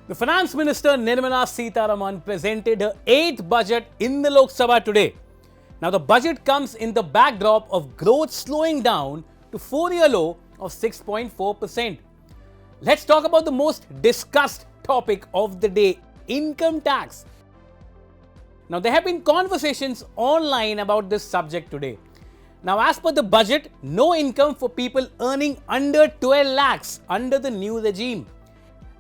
The Finance Minister Nirmala Sitharaman presented her 8th budget in the Lok Sabha today. Now, the budget comes in the backdrop of growth slowing down to 4-year low of 6.4%. Let's talk about the most discussed topic of the day, income tax. Now, there have been conversations online about this subject today. Now, as per the budget, no income for people earning under 12 lakhs under the new regime.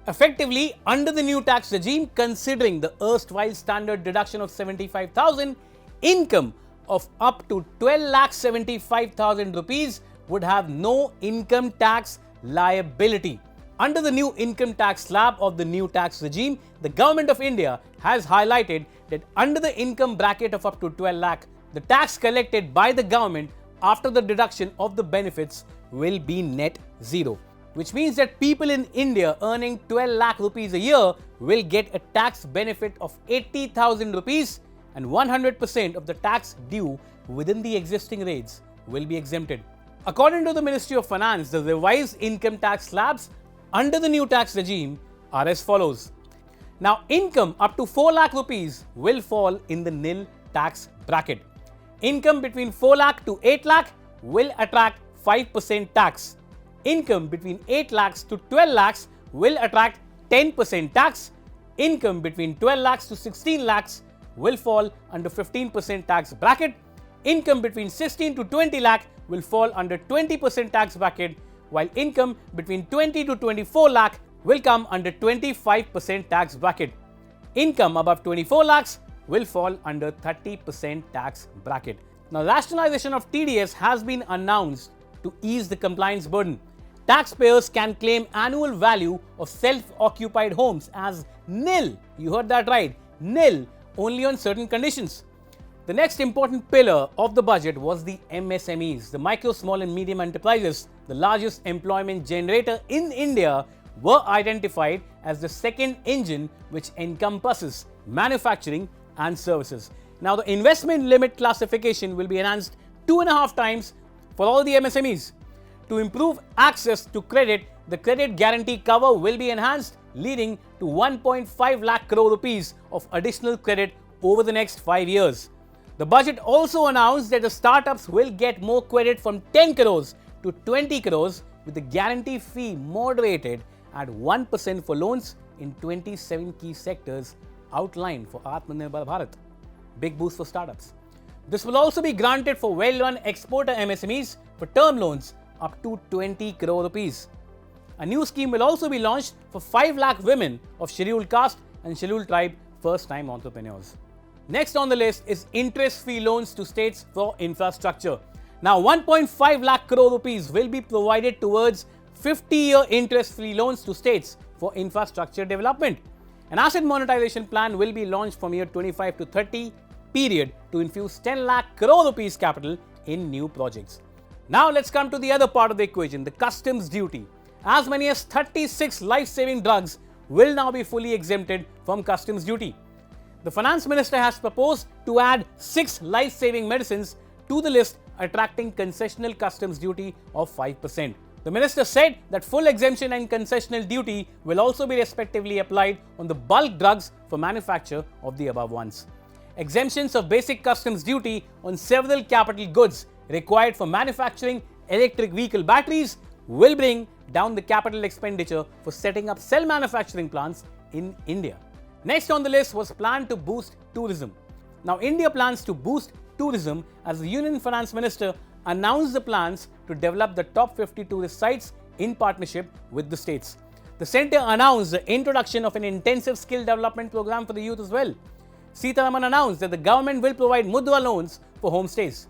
Effectively, under the new tax regime, considering the erstwhile standard deduction of 75,000, income of up to 12,75,000 rupees would have no income tax liability. Under the new income tax slab of the new tax regime, the Government of India has highlighted that under the income bracket of up to 12 lakh, the tax collected by the government after the deduction of the benefits will be net zero, which means that people in India earning 12 lakh rupees a year will get a tax benefit of 80,000 rupees and 100% of the tax due within the existing rates will be exempted. According to the Ministry of Finance, the revised income tax slabs under the new tax regime are as follows. Now, income up to 4 lakh rupees will fall in the nil tax bracket. Income between 4 lakh to 8 lakh will attract 5% tax. Income between 8 lakhs to 12 lakhs will attract 10% tax. Income between 12 lakhs to 16 lakhs will fall under 15% tax bracket. Income between 16 to 20 lakh will fall under 20% tax bracket, while income between 20 to 24 lakh will come under 25% tax bracket. Income above 24 lakhs will fall under 30% tax bracket. Now, rationalization of TDS has been announced to ease the compliance burden. Taxpayers can claim annual value of self-occupied homes as nil. You heard that right, nil, only on certain conditions. The next important pillar of the budget was the MSMEs, the micro, small and medium enterprises, the largest employment generator in India, were identified as the second engine which encompasses manufacturing and services. Now, the investment limit classification will be enhanced 2.5 times for all the MSMEs. To improve access to credit, the credit guarantee cover will be enhanced, leading to 1.5 lakh crore rupees of additional credit over the next 5 years. The budget also announced that the startups will get more credit from 10 crores to 20 crores, with the guarantee fee moderated at 1% for loans in 27 key sectors outlined for Atmanirbhar Bharat. Big boost for startups. This will also be granted for well-run exporter MSMEs for term loans up to 20 crore rupees. A new scheme will also be launched for 5 lakh women of scheduled caste and scheduled tribe first-time entrepreneurs. Next on the list is interest-free loans to states for infrastructure. Now, 1.5 lakh crore rupees will be provided towards 50-year interest-free loans to states for infrastructure development. An asset monetization plan will be launched from year 25 to 30 period to infuse 10 lakh crore rupees capital in new projects. Now, let's come to the other part of the equation, the customs duty. As many as 36 life-saving drugs will now be fully exempted from customs duty. The Finance Minister has proposed to add 6 life-saving medicines to the list, attracting concessional customs duty of 5%. The Minister said that full exemption and concessional duty will also be respectively applied on the bulk drugs for manufacture of the above ones. Exemptions of basic customs duty on several capital goods required for manufacturing electric vehicle batteries will bring down the capital expenditure for setting up cell manufacturing plants in India. Next on the list was plan to boost tourism. Now, India plans to boost tourism as the Union Finance Minister announced the plans to develop the top 50 tourist sites in partnership with the states. The centre announced the introduction of an intensive skill development program for the youth as well. Sitharaman announced that the government will provide mudra loans for homestays.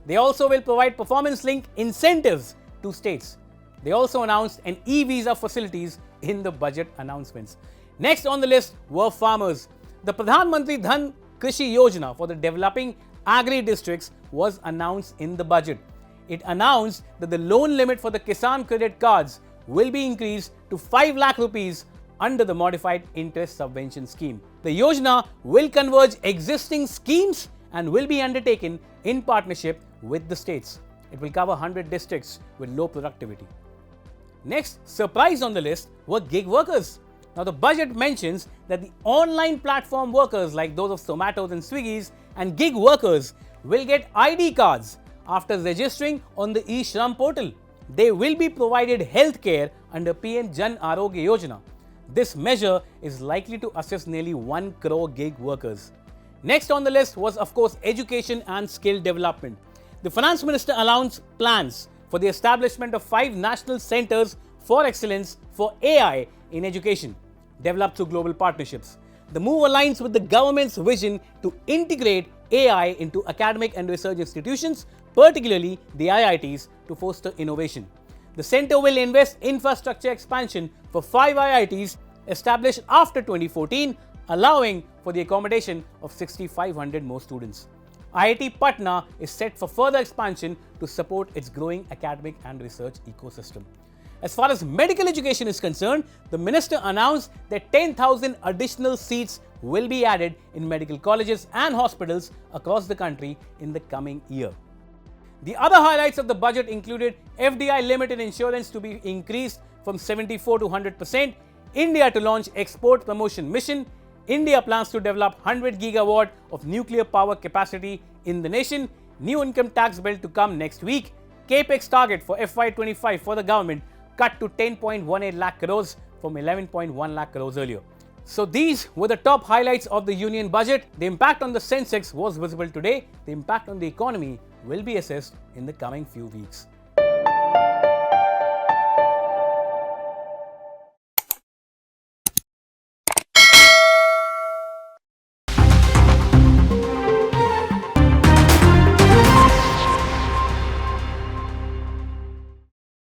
They also will provide performance-linked incentives to states. They also announced an e-visa facilities in the budget announcements. Next on the list were farmers. The Pradhan Mantri Dhan Krishi Yojana for the developing agri-districts was announced in the budget. It announced that the loan limit for the Kisan credit cards will be increased to 5 lakh rupees under the modified interest subvention scheme. The Yojana will converge existing schemes and will be undertaken in partnership with the states. It will cover 100 districts with low productivity. Next, surprise on the list were gig workers. Now, the budget mentions that the online platform workers like those of Zomatos and Swiggies and gig workers will get ID cards after registering on the e-Shram portal. They will be provided healthcare under PM Jan Arogya Yojana. This measure is likely to assist nearly 1 crore gig workers. Next on the list was, of course, education and skill development. The Finance Minister announced plans for the establishment of 5 national centers for excellence for AI in education, developed through global partnerships. The move aligns with the government's vision to integrate AI into academic and research institutions, particularly the IITs, to foster innovation. The center will invest in infrastructure expansion for 5 IITs established after 2014, allowing for the accommodation of 6,500 more students. IIT Patna is set for further expansion to support its growing academic and research ecosystem. As far as medical education is concerned, the minister announced that 10,000 additional seats will be added in medical colleges and hospitals across the country in the coming year. The other highlights of the budget included FDI limited insurance to be increased from 74 to 100%, India to launch export promotion mission, India plans to develop 100 gigawatt of nuclear power capacity in the nation, new income tax bill to come next week, Capex target for FY25 for the government cut to 10.18 lakh crores from 11.1 lakh crores earlier. So these were the top highlights of the union budget. The impact on the Sensex was visible today. The impact on the economy will be assessed in the coming few weeks.